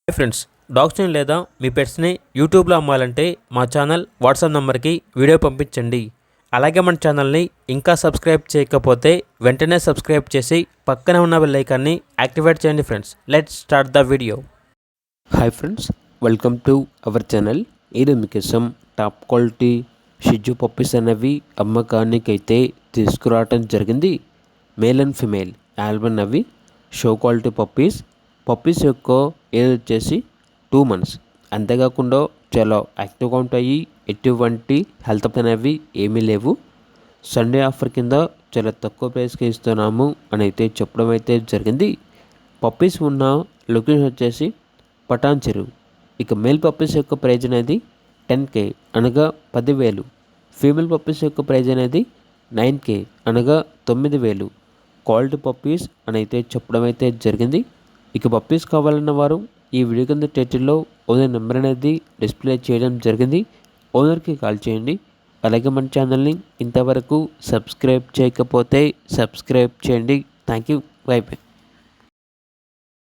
Hi friends, డాగ్స్ని లేదా మీ పెట్స్ని యూట్యూబ్లో అమ్మాలంటే మా ఛానల్ వాట్సాప్ నెంబర్కి వీడియో పంపించండి. అలాగే మన ఛానల్ని ఇంకా సబ్స్క్రైబ్ చేయకపోతే వెంటనే సబ్స్క్రైబ్ చేసి పక్కనే ఉన్న బెల్ ఐకాన్ని యాక్టివేట్ చేయండి. Friends, let's start the video. Hi friends, welcome to our channel. ఇది మీకోసం టాప్ క్వాలిటీ షిజు పప్పీస్ అనేవి అమ్మకానికి అయితే తీసుకురావటం జరిగింది. మేల్ అండ్ ఫిమేల్ ఆల్బన్ అవి షో క్వాలిటీ పప్పీస్ యొక్క ఏజ్ వచ్చేసి 2 months. అంతేకాకుండా చాలా యాక్టివ్గా ఉంటాయి. ఎటువంటి హెల్త్ అనేవి ఏమీ లేవు. సండే ఆఫర్ కింద చాలా తక్కువ ప్రైస్కి ఇస్తున్నాము అని అయితే చెప్పడం అయితే జరిగింది. పప్పీస్ ఉన్న లొకేషన్ వచ్చేసి పటాన్ చెరువు. ఇక మేల్ పప్పీస్ యొక్క ప్రైజ్ అనేది 10K అనగా 10,000. ఫీమేల్ పప్పీస్ యొక్క ప్రైజ్ అనేది 9K అనగా 9,000. క్వాలిటీ పప్పీస్ అని అయితే చెప్పడం అయితే జరిగింది. ఇక పప్పీస్ కావాలన్న వారు ఈ వీడియో కింద టైటిల్లో ఓనర్ నెంబర్ అనేది డిస్ప్లే చేయడం జరిగింది. ఓనర్కి కాల్ చేయండి. అలాగే మన ఛానల్ని ఇంతవరకు సబ్స్క్రైబ్ చేయకపోతే సబ్స్క్రైబ్ చేయండి. Thank you. By by.